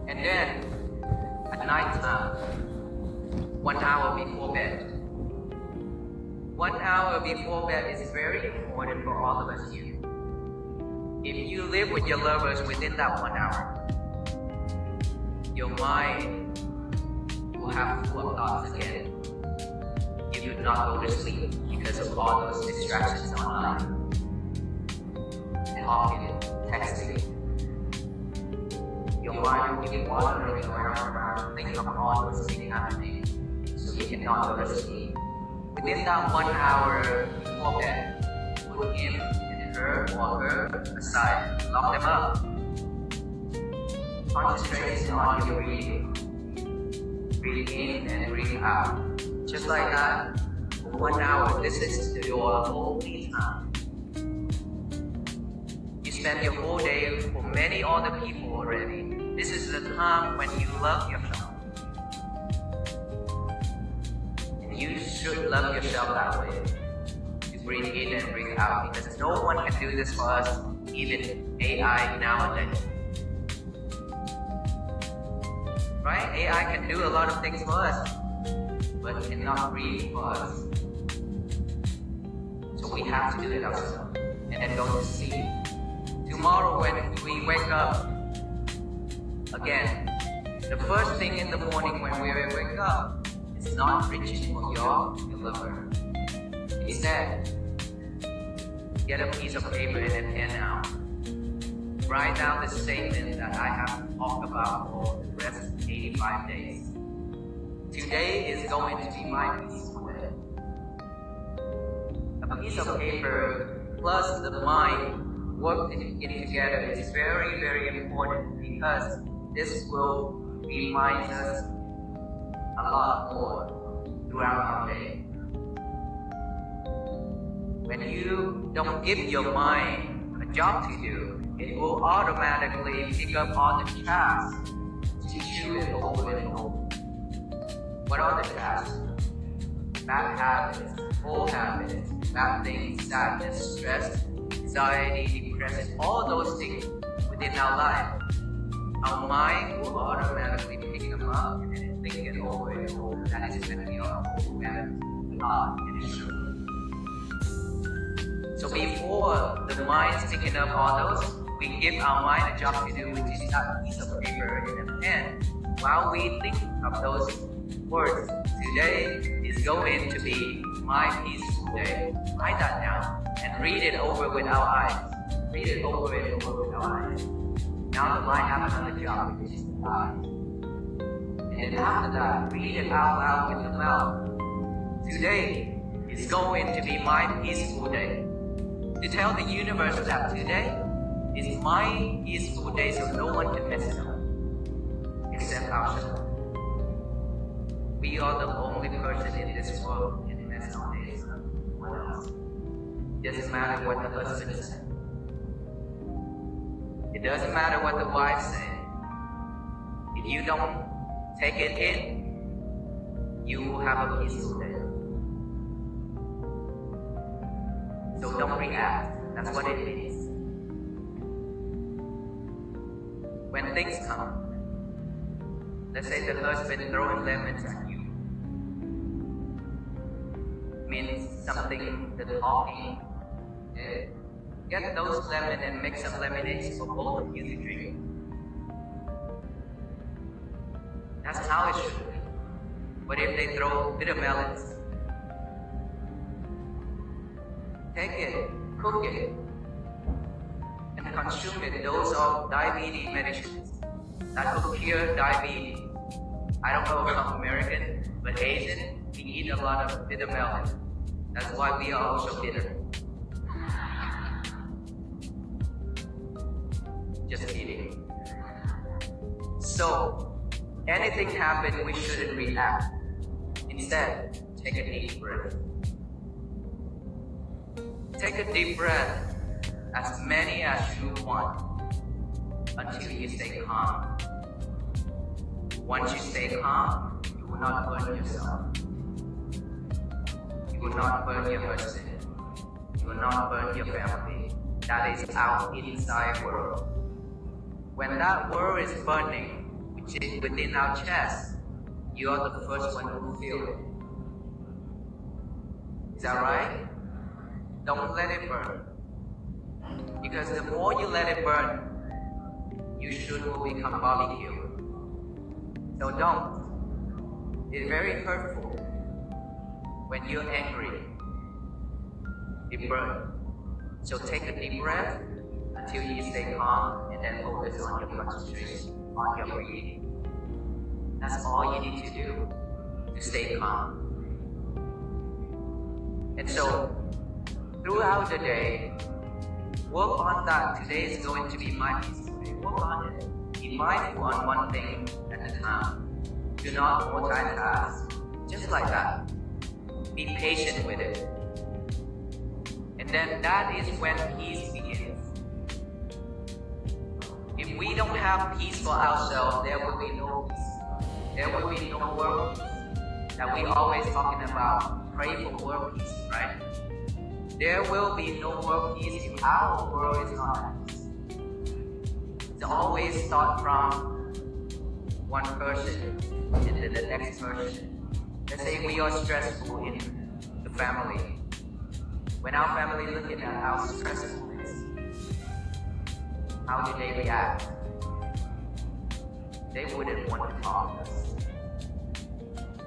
And then, at night time, 1 hour before bed. 1 hour before bed is very important for all of us here. If you live with your lovers within that 1 hour, your mind will have full of thoughts again. You do not go to sleep because of all those distractions online. Talking, texting. Your mind will be wandering around, thinking of all those things happening, so you cannot go to sleep. Within that 1 hour before bed, put him and her or her aside, lock them up. Concentrate on your breathing. Breathe in and breathe out. Just like that, for 1 hour, this is your holy time. You spend your whole day for many other people already. This is the time when you love yourself. And you should love yourself that way. You breathe in and breathe out, because no one can do this for us, even AI nowadays. Right? AI can do a lot of things for us, but cannot breathe for us. So we have to do it ourselves, and then go to sleep. Tomorrow when we wake up, again, the first thing in the morning when we wake up is not reaching for your lover. Instead, get a piece of paper and a pen out. Write down the statement that I have talked about for the rest of 85 days. Today is going to be my peaceful day. A piece of paper plus the mind working together is very, very important, because this will remind us a lot more throughout our day. When you don't give your mind a job to do, it will automatically pick up all the tasks to chew it over and over. What are the tasks? Bad habits, old habits, bad things, sadness, stress, anxiety, depression, all those things within our life. Our mind will automatically pick them up and then think it over and over. That is when we are overwhelmed, thought, and issue. So before the mind is picking up all those, we give our mind a job to do, which is that piece of paper and a pen. While we think of those words, today is going to be my peaceful day. Write that down and read it over with our eyes. Read it over and over with our eyes. Now the mind have another job, which is the eyes. And then after that, read it out loud with the mouth. Today is going to be my peaceful day. To tell the universe that today is my peaceful day, so no one can mess it up except ourselves. We are the only person in this world who can mess our days up. No one else. It doesn't matter what the husband said. It doesn't matter what the wife said. If you don't take it in, you will have a peaceful day. So don't react. That's what it is. When things come, let's say the husband throwing lemons at you, means something, the talking. Get those lemons and make some lemonade for both of you to drink. That's how it should be. But if they throw bitter melons, take it, cook it, and consume it. Those are diabetes medicines that will cure diabetes. I don't know about American, but Asian, we eat a lot of bitter melon. That's why we are also bitter. Just kidding. So, anything happen, we shouldn't react. Instead, take a deep breath. Take a deep breath, as many as you want, until you stay calm. Once you stay calm, you will not burn yourself. You will not burn your husband. You will not burn your family. That is our inside world. When that world is burning, we which is within our chest, you are the first one who feel it. Is that right? Don't let it burn. Because the more you let it burn, you should will become barbecue. So don't. It's very hurtful. When you're angry, it burns. So take a deep breath until you stay calm and then focus on your concentration, on your breathing. That's all you need to do to stay calm. And so, throughout the day, work on that. Today is going to be my piece of day. Work on it. Be mindful on one thing at a time. Do not multitask. Just like that. Be patient with it. And then that is when peace begins. If we don't have peace for ourselves, there will be no peace. There will be no world peace. That we always talking about. Pray for world peace, right? There will be no world peace if our world is not at peace. It's always start from one person and then the next person. Let's say we are stressful in the family. When our family looking at how stressful it is, how do they react? They wouldn't want to talk to us.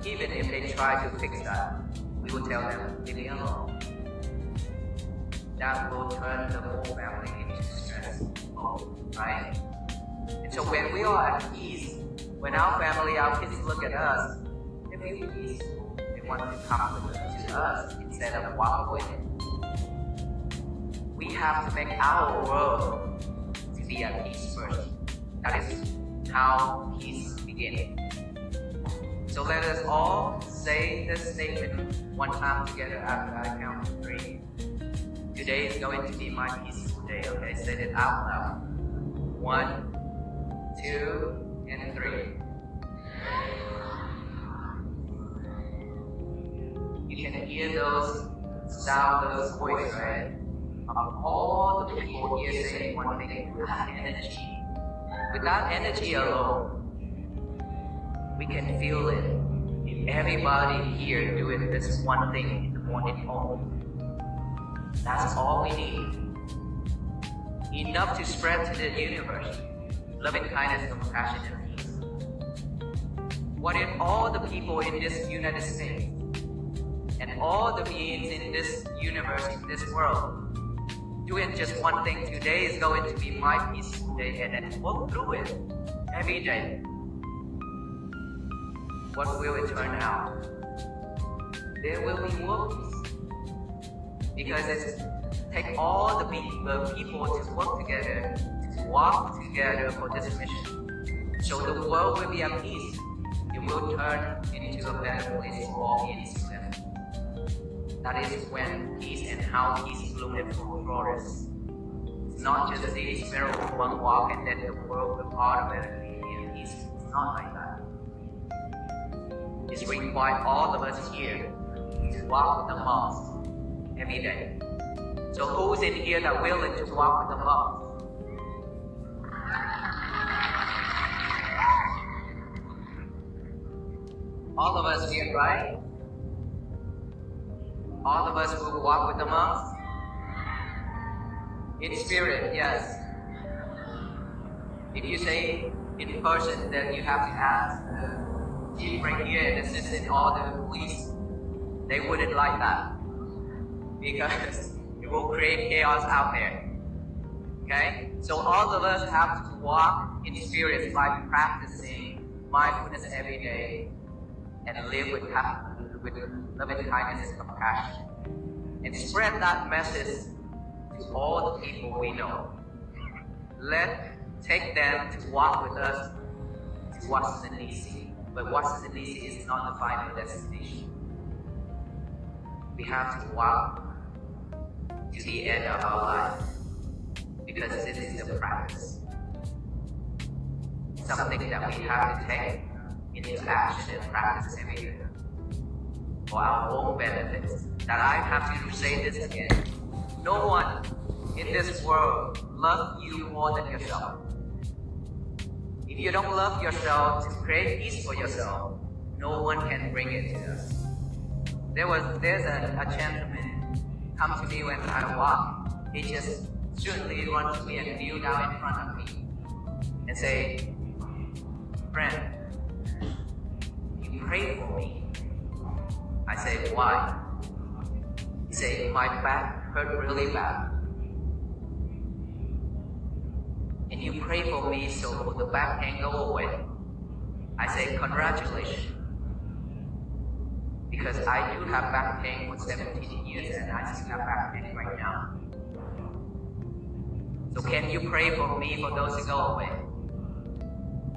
Even if they try to fix that, we will tell them, leave me alone. That will turn the whole family into stress, right? And so when we are at peace, when our family, our kids look at us, they feel peaceful. They want to come to us instead of walk away. We have to make our world to be at peace first. That is how peace begins. So let us all say this statement one time together after I count to 3. Today is going to be my peaceful day, okay? Say it out loud. 1, 2, and 3. You can hear those sound, those voices, right? Of all the people here saying one thing with that energy. With that energy alone, we can feel it in everybody here doing this one thing in the morning only. That's all we need. Enough to spread to the universe. Loving kindness, compassion, and peace. What if all the people in this United States and all the beings in this universe, in this world, doing just one thing? Today is going to be my peaceful day, and then work through it every day. What will it turn out? There will be world peace. Because it takes all the people to work together, to walk together for this mission. So the world will be at peace. It will turn into a better place for all beings to live. That is when peace and how peace blooms for florists. It's not just the experiment one walk and then the world will automatically be at peace. It's not like that. It's required all of us here to walk with the monks every day. So who's in here that willing to walk with the monks? All of us here, right? All of us will walk with the monks? In spirit, yes. If you say in person, then you have to ask the chief right here and assistant, all the police. They wouldn't like that. Because it will create chaos out there. Okay? So all of us have to walk in spirit by practicing mindfulness every day and live with loving kindness and compassion. And spread that message to all the people we know. Take them to walk with us to Washington, D.C. But Washington, D.C. is not the final destination. We have to walk to the end of our life, because this is the practice. Something that we have to take into action and practice every day for our own benefits. That I have to say this again. No one in this world loves you more than yourself. If you don't love yourself to create peace for yourself, no one can bring it to us. There's a gentleman come to me when I walk. He just suddenly run to me and kneel down in front of me and say, "Friend, you pray for me." I say, "Why?" He say, "My back hurt really bad. And you pray for me so the back can go away." I say, "Congratulations. Because I do have back pain for 17 years and I still have back pain right now. So can you pray for me for those to go away?"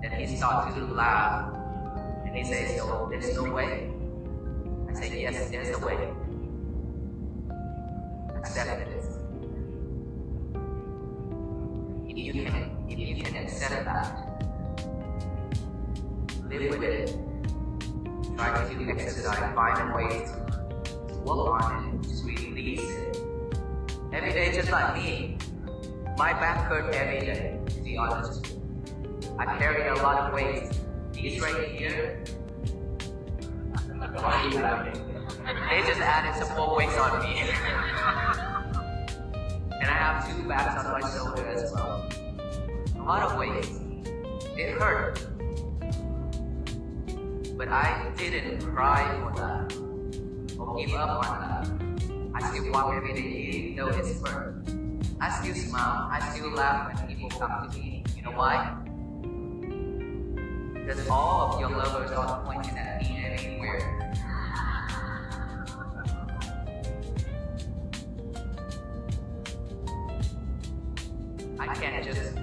Then he starts to laugh and he says, "So there's no way?" I say, "Yes, there's a way. Accept it. If you can accept that, live with it. Try to exercise, find a way to work on it, to release it. Every day, just like me, my back hurt every day, to be honest. I carry a lot of weight. These right here, why are you laughing? They just added some more weights on me. And I have 2 bags on my shoulder as well. A lot of weight. It hurt. But I didn't cry for that or give up on that. I still walk every day even though it's hurt. I still smile. I still laugh when people come to me. You know why? Because all of your lovers are pointing at me everywhere. I can't just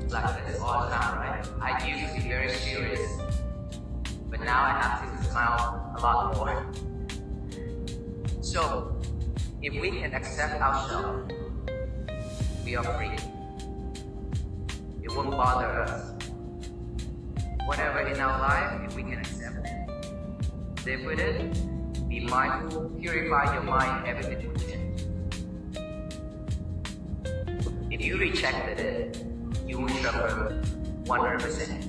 like this all the time, right? I used to be very serious. But now I have to smile a lot more. So, if we can accept ourselves, we are free. It won't bother us. Whatever in our life, if we can accept it, live with it, be mindful, purify your mind, everything will change. If you rejected it, you will suffer 100%.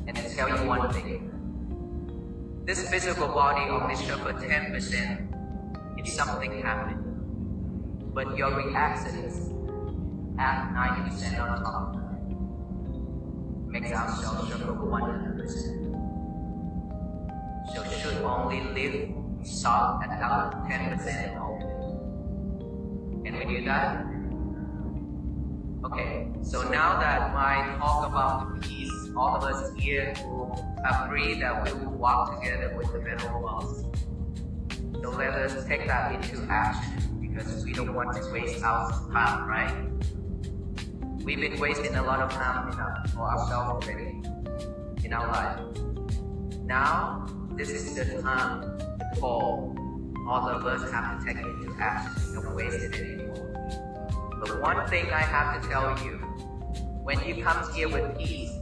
And I tell you one thing. This physical body only suffer 10% if something happened. But your reactions add 90% on top of that. Makes ourselves suffer 100%. So should only live soft at about 10% only. Can we do that? Okay, so now that I talk about the peace, all of us here will agree that we will walk together with the middle laws. So let us take that into action because we don't want to waste our time, right? We've been wasting a lot of time for ourselves already in our life. Now, this is the time to call. All of us have to take it into action. Don't waste it anymore. But one thing I have to tell you, when you come here with peace,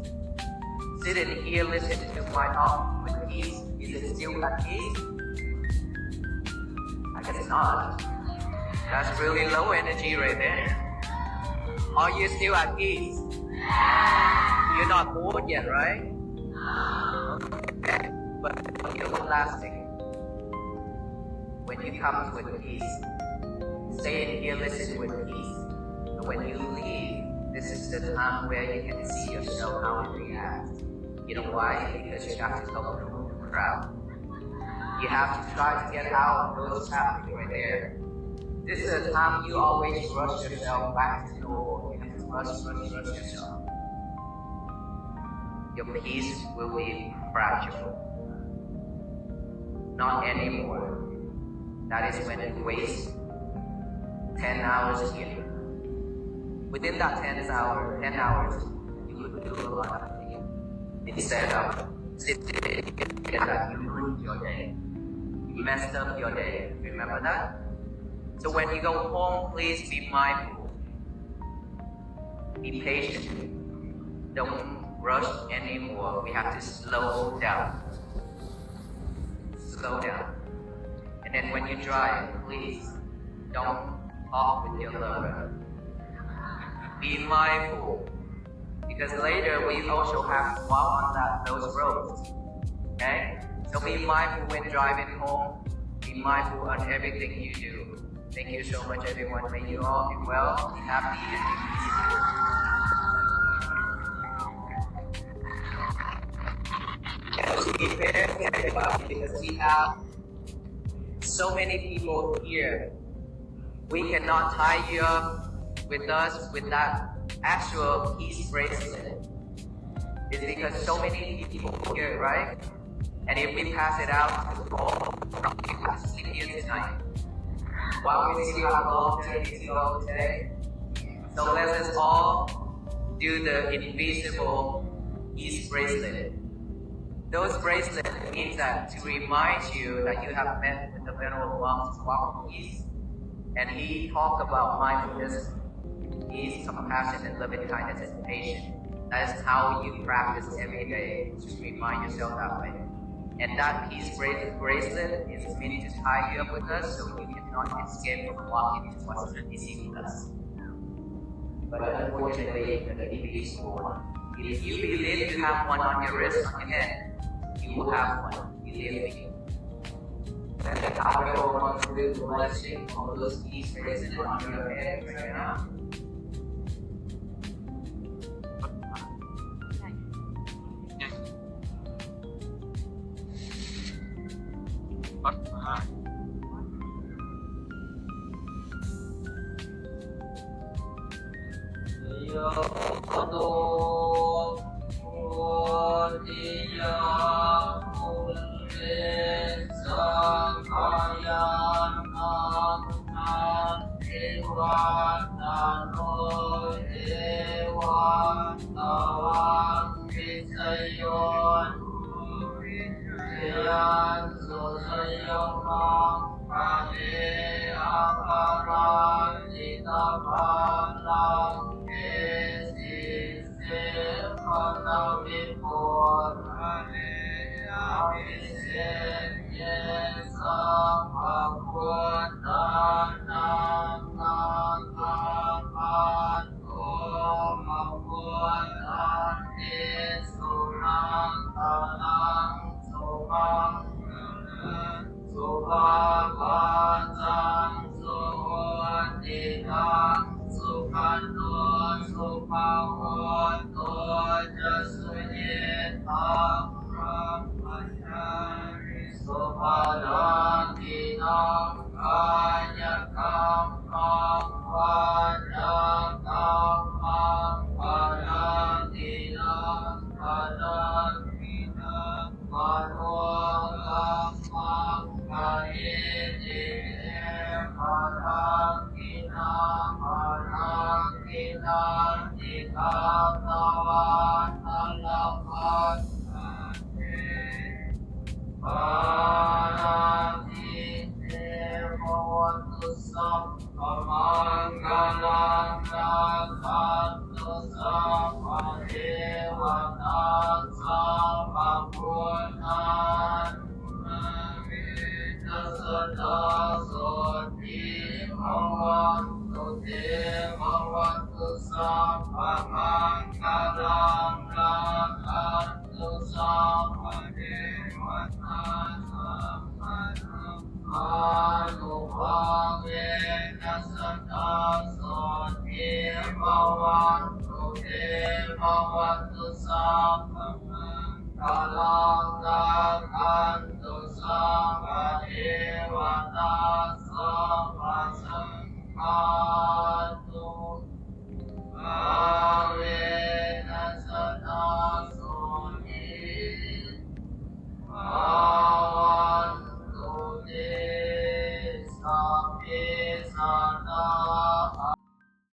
sit in here, listen to my talk with peace. Is it still at peace? I guess not. That's really low energy right there. Are you still at peace? You're not bored yet, right? Okay. But here's one last thing. When you come with peace, stay in here, listen with peace. But when you leave, this is the time where you can see yourself how you react. You know why? Because you have to go through the crowd. You have to try to get out of those traffic right there. This is the time you always rush yourself back to normal. You have to rush yourself. Your peace will be fragile. Not anymore. That is when you waste 10 hours here. Within that 10 hours, you could do a lot of things. Instead of sitting and you ruined your day. You messed up your day. Remember that? So when you go home, please be mindful. Be patient. Don't rush anymore. We have to slow down. Slow down. And then when you drive, please don't talk with your lover. Be mindful. because later we also have to walk on those roads. Okay? So be mindful when driving home. Be mindful on everything you do. Thank you so much, everyone. May you all be well, be happy, and be peaceful. Be very careful because we have so many people here. We cannot tie you up with us with that actual peace bracelet. It's because so many people here, right? And if we pass it out to all, we have to sleep here tonight. While we still have a long journey to go today, so let us all do the invisible peace bracelet. Those bracelets means that to remind you that you have met with the Venerable Monks to walk with peace, and he talked about mindfulness, peace, compassion, and loving kindness and patience. That is how you practice every day to remind yourself that way. And that peace bracelet is meant to tie you up with us so you cannot escape from walking into what's uneasy with us. But unfortunately, the invisible one. If you believe you have one on your wrist, on your hand, you will have one. Believe me. And the power one through the blessing of those peace bracelets on your head right now.